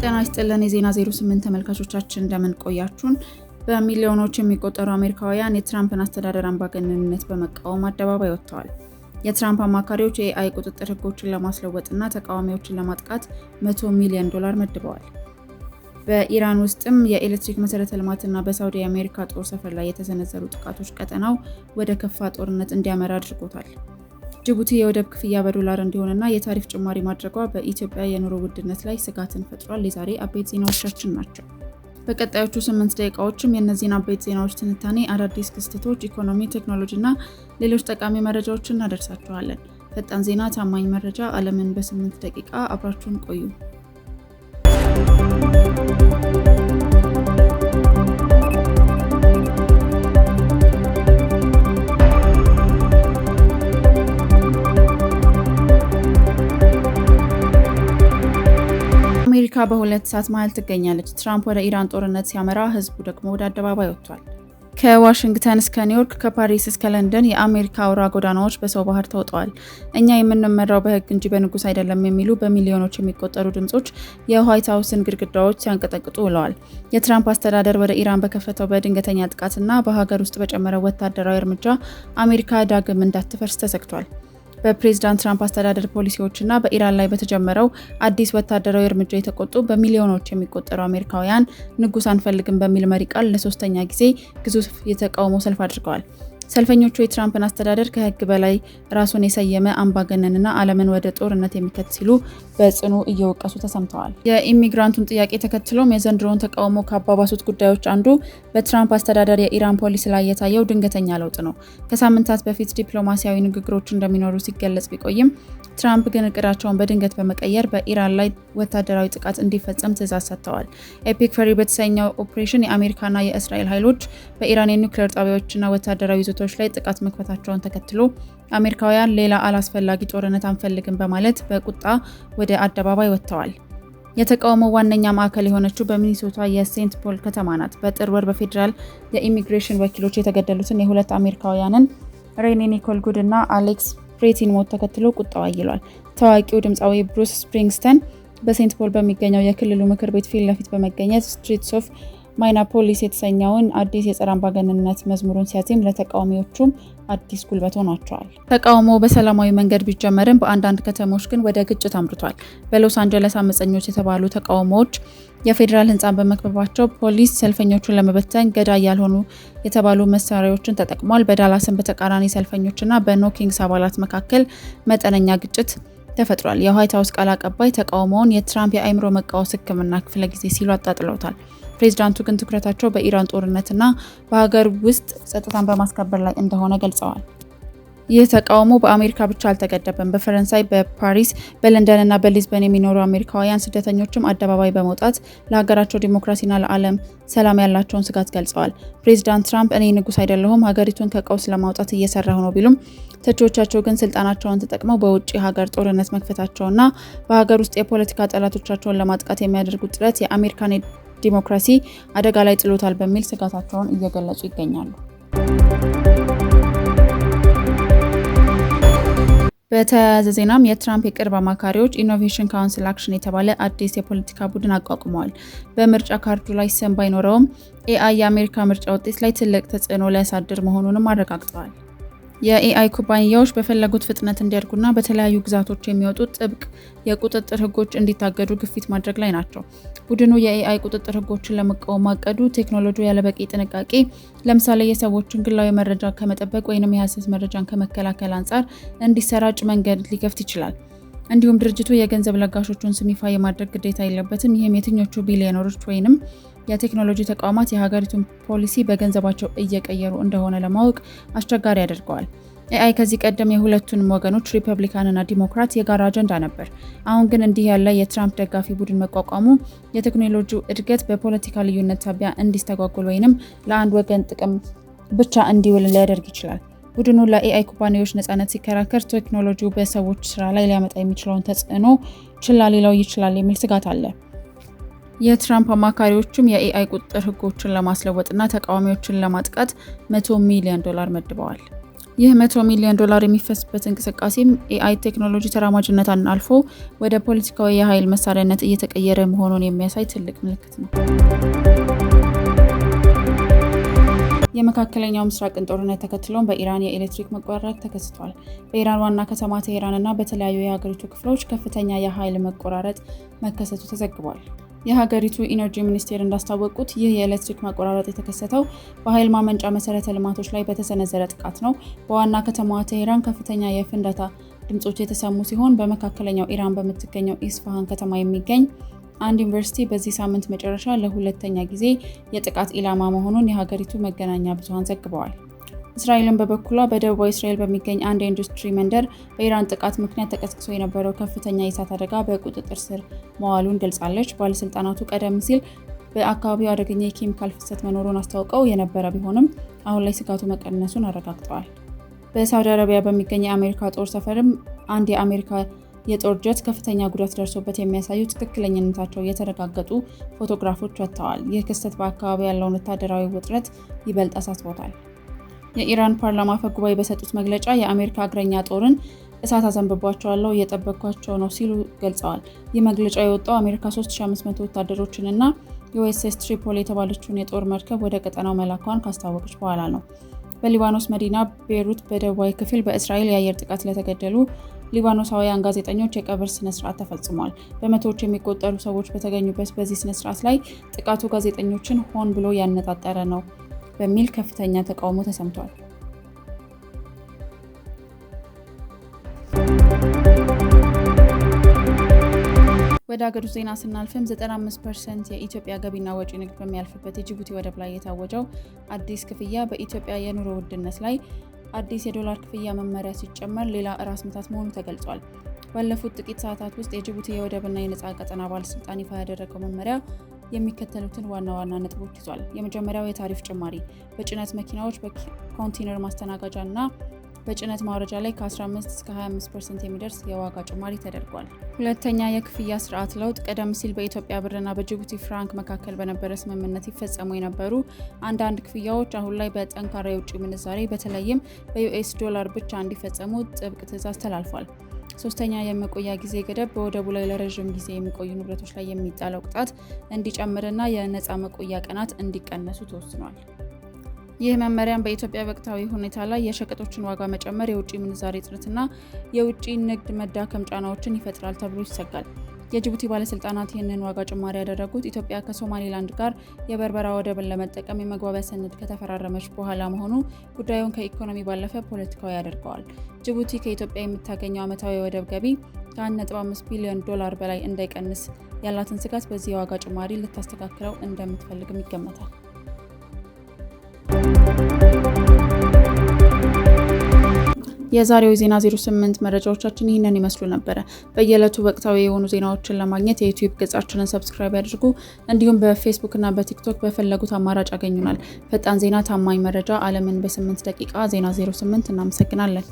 ጤና ይስጥልን የዜና 08 ተመልካቾቻችን እንደምን ቆያችሁን። በሚሊዮኖች የሚቆጠሩ አሜሪካውያን የትራምፕን አስተዳደር አምባገነንነት በመቃወም አደባባይ ወጥተዋል። የትራምፕ አማካሪዎች የኤአይ ቁጥጥር ህጎችን ለማስለወጥና ተቃዋሚዎችን ለማጥቃት $100 ሚሊዮን መድበዋል። በኢራን ውስጥም የኤሌክትሪክ መሰረተ ልማትና በሳውዲ የአሜሪካ ጦር ሰፈር ላይ የተሰነዘሩ ጥቃቶች ቀጠናው ወደ ከፋ ጦርነት እንዲያመራ አድርጎታል። ጅቡቲ የወደብ ክፍያ በዶላር እንዲሆንና የታሪፍ ጭማሪ ማድረጓ በኢትዮጵያ የኑሮ ውድነት ላይ ስጋትን ፈጥሯል። የዛሬ አበይት ዜናዎቻችን ናቸው። በቀጣዮቹ 8 ደቂቃዎችም የእነዚህን አበይት ዜናዎች ትንታኔ፣ አዳዲስ ክስተቶች፣ ኢኮኖሚ፣ ቴክኖሎጂና ሌሎች ጠቃሚ መረጃዎችን እናደርሳችኋለን። ፈጣን ዜና፣ ታማኝ መረጃ፣ ዓለምን በ8 ደቂቃ አብራችሁን ቆዩ። አሜሪካ በሁለት እሳት መሃል ትገኛለች። ትራምፕ ወደ ኢራን ጦርነት ሲያመራ ህዝቡ ደግሞ ወደ አደባባይ ወጥቷል። ከዋሽንግተን እስከ ኒውዮርክ፣ ከፓሪስ እስከ ለንደን የአሜሪካ አውራ ጎዳናዎች በሰው ባህር ተውጠዋል። እኛ የምንመራው በህግ እንጂ በንጉስ አይደለም የሚሉ በሚሊዮኖች የሚቆጠሩ ድምጾች የዋይት ሀውስን ግድግዳዎች ሲያንቀጠቅጡ ውለዋል። የትራምፕ አስተዳደር ወደ ኢራን በከፈተው በድንገተኛ ጥቃትና በሀገር ውስጥ በጨመረው ወታደራዊ እርምጃ አሜሪካ ዳግም እንዳትፈርስ ተሰግቷል። በፕሬዝዳንት ትራምፕ አስተዳደር ፖሊሲዎችና በኢራን ላይ በተጀመረው አዲስ ወታደራዊ እርምጃ የተቆጡ በሚሊዮኖች የሚቆጠሩ አሜሪካውያን ንጉስ አንፈልግም በሚል መሪ ቃል ለሶስተኛ ጊዜ ግዙፍ የተቃውሞ ሰልፍ አድርገዋል። ሰልፈኞቹ የትራምፕን አስተዳደር ከህግ በላይ ራሱን የሰየመ አምባገነንና ዓለምን ወደ ጦርነት የሚከት ሲሉ በጽኑ እየወቀሱ ተሰምተዋል። የኢሚግራንቱን ጥያቄ ተከትሎም የዘንድሮውን ተቃውሞ ካባባሱት ጉዳዮች አንዱ በትራምፕ አስተዳደር የኢራን ፖሊሲ ላይ የታየው ድንገተኛ ለውጥ ነው። ከሳምንታት በፊት ዲፕሎማሲያዊ ንግግሮች እንደሚኖሩ ሲገለጽ ቢቆይም ትራምፕ ግን እቅዳቸውን በድንገት በመቀየር በኢራን ላይ ወታደራዊ ጥቃት እንዲፈጸም ትዕዛዝ ሰጥተዋል። ኤፒክ ፈሪ በተሰኘው ኦፕሬሽን የአሜሪካና የእስራኤል ኃይሎች በኢራን የኒውክሌር ጣቢያዎችና ወታደራዊ ይዞታዎች ላይ ጥቃት መክፈታቸውን ተከትሎ አሜሪካውያን ሌላ አላስፈላጊ ጦርነት አንፈልግም በማለት በቁጣ ወደ አደባባይ ወጥተዋል። የተቃውሞ ዋነኛ ማዕከል የሆነችው በሚኒሶታ የሴንት ፖል ከተማ ናት። በጥር ወር በፌዴራል የኢሚግሬሽን ወኪሎች የተገደሉትን የሁለት አሜሪካውያንን ሬኒ ኒኮል ጉድ እና አሌክስ ፕሬቲን ሞት ተከትሎ ቁጣው አይሏል። ታዋቂው ድምፃዊ ብሩስ ስፕሪንግስተን በሴንት ፖል በሚገኘው የክልሉ ምክር ቤት ፊት ለፊት በመገኘት ስትሪትስ ኦፍ ማይናፖሊስ የተሰኘውን አዲስ የጸረ አምባገነንነት መዝሙሩን ሲያዜም ለተቃዋሚዎቹም አዲስ ጉልበት ሆኗቸዋል። ተቃውሞ በሰላማዊ መንገድ ቢጀመርም በአንዳንድ ከተሞች ግን ወደ ግጭት አምርቷል። በሎስ አንጀለስ አመፀኞች የተባሉ ተቃውሞዎች የፌዴራል ህንፃን በመክበባቸው ፖሊስ ሰልፈኞቹን ለመበተን ገዳይ ያልሆኑ የተባሉ መሳሪያዎችን ተጠቅሟል። በዳላስም በተቃራኒ ሰልፈኞችና በኖ ኪንግስ አባላት መካከል መጠነኛ ግጭት ተፈጥሯል። የዋይት ሀውስ ቃል አቀባይ ተቃውሞውን የትራምፕ የአእምሮ መቃወስ ህክምና ክፍለ ጊዜ ሲሉ አጣጥለውታል። ፕሬዝዳንቱ ግን ትኩረታቸው በኢራን ጦርነትና በሀገር ውስጥ ጸጥታን በማስከበር ላይ እንደሆነ ገልጸዋል። ይህ ተቃውሞ በአሜሪካ ብቻ አልተገደበም። በፈረንሳይ፣ በፓሪስ፣ በለንደንና በሊዝበን የሚኖሩ አሜሪካውያን ስደተኞችም አደባባይ በመውጣት ለሀገራቸው ዲሞክራሲና ለዓለም ሰላም ያላቸውን ስጋት ገልጸዋል። ፕሬዝዳንት ትራምፕ እኔ ንጉስ አይደለሁም፣ ሀገሪቱን ከቀውስ ለማውጣት እየሰራሁ ነው ቢሉም ተቺዎቻቸው ግን ስልጣናቸውን ተጠቅመው በውጭ ሀገር ጦርነት መክፈታቸውና በሀገር ውስጥ የፖለቲካ ጠላቶቻቸውን ለማጥቃት የሚያደርጉት ጥረት የአሜሪካን ዲሞክራሲ አደጋ ላይ ጥሎታል በሚል ስጋታቸውን እየገለጹ ይገኛሉ። በተያያዘ ዜናም የትራምፕ የቅርብ አማካሪዎች ኢኖቬሽን ካውንስል አክሽን የተባለ አዲስ የፖለቲካ ቡድን አቋቁመዋል። በምርጫ ካርዱ ላይ ስም ባይኖረውም ኤአይ የአሜሪካ ምርጫ ውጤት ላይ ትልቅ ተጽዕኖ ሊያሳድር መሆኑንም አረጋግጠዋል። የኤአይ ኩባንያዎች በፈለጉት ፍጥነት እንዲያድጉና በተለያዩ ግዛቶች የሚወጡ ጥብቅ የቁጥጥር ህጎች እንዲታገዱ ግፊት ማድረግ ላይ ናቸው። ቡድኑ የኤአይ ቁጥጥር ህጎችን ለመቃወም ማቀዱ ቴክኖሎጂው ያለበቂ ጥንቃቄ፣ ለምሳሌ የሰዎችን ግላዊ መረጃ ከመጠበቅ ወይም የሐሰት መረጃን ከመከላከል አንጻር እንዲሰራጭ መንገድ ሊከፍት ይችላል። እንዲሁም ድርጅቱ የገንዘብ ለጋሾቹን ስም ይፋ የማድረግ ግዴታ የለበትም። ይህም የትኞቹ ቢሊዮነሮች ወይም የቴክኖሎጂ ተቋማት የሀገሪቱን ፖሊሲ በገንዘባቸው እየቀየሩ እንደሆነ ለማወቅ አስቸጋሪ ያደርገዋል። ኤአይ ከዚህ ቀደም የሁለቱንም ወገኖች ሪፐብሊካንና ዲሞክራት የጋራ አጀንዳ ነበር። አሁን ግን እንዲህ ያለ የትራምፕ ደጋፊ ቡድን መቋቋሙ የቴክኖሎጂው እድገት በፖለቲካ ልዩነት ሳቢያ እንዲስተጓጎል ወይም ለአንድ ወገን ጥቅም ብቻ እንዲውል ሊያደርግ ይችላል። ቡድኑ ለኤአይ ኩባንያዎች ነፃነት ሲከራከር ቴክኖሎጂው በሰዎች ስራ ላይ ሊያመጣ የሚችለውን ተጽዕኖ ችላ ሊለው ይችላል የሚል ስጋት አለ። የትራምፕ አማካሪዎችም የኤአይ ቁጥጥር ህጎችን ለማስለወጥና ተቃዋሚዎችን ለማጥቃት $100 ሚሊዮን መድበዋል። ይህ $100 ሚሊዮን የሚፈስበት እንቅስቃሴም AI ቴክኖሎጂ ተራማጅነትን አልፎ ወደ ፖለቲካዊ የኃይል መሳሪያነት እየተቀየረ መሆኑን የሚያሳይ ትልቅ ምልክት ነው። የመካከለኛው ምስራቅን ጦርነት ተከትሎም በኢራን የኤሌክትሪክ መቆራረጥ ተከስቷል። በኢራን ዋና ከተማ ቴሄራን እና በተለያዩ የሀገሪቱ ክፍሎች ከፍተኛ የኃይል መቆራረጥ መከሰቱ ተዘግቧል። የሀገሪቱ ኢነርጂ ሚኒስቴር እንዳስታወቁት ይህ የኤሌክትሪክ መቆራረጥ የተከሰተው በኃይል ማመንጫ መሰረተ ልማቶች ላይ በተሰነዘረ ጥቃት ነው። በዋና ከተማዋ ቴሄራን ከፍተኛ የፍንዳታ ድምጾች የተሰሙ ሲሆን በመካከለኛው ኢራን በምትገኘው ኢስፋሃን ከተማ የሚገኝ አንድ ዩኒቨርሲቲ በዚህ ሳምንት መጨረሻ ለሁለተኛ ጊዜ የጥቃት ኢላማ መሆኑን የሀገሪቱ መገናኛ ብዙሃን ዘግበዋል። እስራኤልን በበኩሏ በደቡባዊ እስራኤል በሚገኝ አንድ የኢንዱስትሪ መንደር በኢራን ጥቃት ምክንያት ተቀስቅሶ የነበረው ከፍተኛ የእሳት አደጋ በቁጥጥር ስር መዋሉን ገልጻለች። ባለስልጣናቱ ቀደም ሲል በአካባቢው አደገኛ የኬሚካል ፍሰት መኖሩን አስታውቀው የነበረ ቢሆንም አሁን ላይ ስጋቱ መቀነሱን አረጋግጠዋል። በሳውዲ አረቢያ በሚገኝ የአሜሪካ ጦር ሰፈርም አንድ የአሜሪካ የጦር ጀት ከፍተኛ ጉዳት ደርሶበት የሚያሳዩ ትክክለኛነታቸው የተረጋገጡ ፎቶግራፎች ወጥተዋል። ይህ ክስተት በአካባቢው ያለውን ወታደራዊ ውጥረት ይበልጥ አሳስቦታል። የኢራን ፓርላማ አፈ ጉባኤ በሰጡት መግለጫ የአሜሪካ እግረኛ ጦርን እሳት አዘንብባቸዋለሁ እየጠበቅኳቸው ነው ሲሉ ገልጸዋል። ይህ መግለጫ የወጣው አሜሪካ 3500 ወታደሮችን እና ዩኤስኤስ ትሪፖሊ የተባለችውን የጦር መርከብ ወደ ቀጠናው መላኳን ካስታወቀች በኋላ ነው። በሊባኖስ መዲና ቤይሩት በደቡባዊ ክፍል በእስራኤል የአየር ጥቃት ለተገደሉ ሊባኖሳውያን ጋዜጠኞች የቀብር ስነስርዓት ተፈጽሟል። በመቶዎች የሚቆጠሩ ሰዎች በተገኙበት በዚህ ስነስርዓት ላይ ጥቃቱ ጋዜጠኞችን ሆን ብሎ ያነጣጠረ ነው በሚል ከፍተኛ ተቃውሞ ተሰምቷል። ወደ ሀገር ውስጥ ዜና ስናልፍም 95% የኢትዮጵያ ገቢና ወጪ ንግድ በሚያልፍበት የጅቡቲ ወደብ ላይ የታወጀው አዲስ ክፍያ በኢትዮጵያ የኑሮ ውድነት ላይ አዲስ የዶላር ክፍያ መመሪያ ሲጨመር ሌላ ራስ ምታት መሆኑ ተገልጿል። ባለፉት ጥቂት ሰዓታት ውስጥ የጅቡቲ የወደብና የነፃ ቀጠና ባለስልጣን ይፋ ያደረገው መመሪያ የሚከተሉትን ዋና ዋና ነጥቦች ይዟል። የመጀመሪያው የታሪፍ ጭማሪ በጭነት መኪናዎች፣ በኮንቴነር ማስተናገጃ እና በጭነት ማውረጃ ላይ ከ15 እስከ 25% የሚደርስ የዋጋ ጭማሪ ተደርጓል። ሁለተኛ የክፍያ ስርዓት ለውጥ ቀደም ሲል በኢትዮጵያ ብርና በጅቡቲ ፍራንክ መካከል በነበረ ስምምነት ይፈጸሙ የነበሩ አንዳንድ ክፍያዎች አሁን ላይ በጠንካራ የውጭ ምንዛሬ በተለይም በዩኤስ ዶላር ብቻ እንዲፈጸሙ ጥብቅ ትዕዛዝ ተላልፏል። ሶስተኛ የመቆያ ጊዜ ገደብ በወደቡ ላይ ለረዥም ጊዜ የሚቆዩ ንብረቶች ላይ የሚጣለው ቅጣት እንዲጨምርና የነፃ መቆያ ቀናት እንዲቀነሱ ተወስኗል። ይህ መመሪያም በኢትዮጵያ ወቅታዊ ሁኔታ ላይ የሸቀጦችን ዋጋ መጨመር፣ የውጭ ምንዛሬ እጥረትና የውጭ ንግድ መዳከም ጫናዎችን ይፈጥራል ተብሎ ይሰጋል። የጅቡቲ ባለስልጣናት ይህንን ዋጋ ጭማሪ ያደረጉት ኢትዮጵያ ከሶማሌላንድ ጋር የበርበራ ወደብን ለመጠቀም የመግባቢያ ሰነድ ከተፈራረመች በኋላ መሆኑ ጉዳዩን ከኢኮኖሚ ባለፈ ፖለቲካዊ ያደርገዋል። ጅቡቲ ከኢትዮጵያ የምታገኘው ዓመታዊ የወደብ ገቢ ከ1.5 ቢሊዮን ዶላር በላይ እንዳይቀንስ ያላትን ስጋት በዚህ የዋጋ ጭማሪ ልታስተካክለው እንደምትፈልግም ይገመታል። የዛሬው የዜና 08 መረጃዎቻችን ይህንን ይመስሉ ነበረ። በየዕለቱ ወቅታዊ የሆኑ ዜናዎችን ለማግኘት የዩቲዩብ ገጻችንን ሰብስክራይብ ያድርጉ። እንዲሁም በፌስቡክ እና በቲክቶክ በፈለጉት አማራጭ ያገኙናል። ፈጣን ዜና፣ ታማኝ መረጃ፣ ዓለምን በ8 ደቂቃ። ዜና 08 እናመሰግናለን።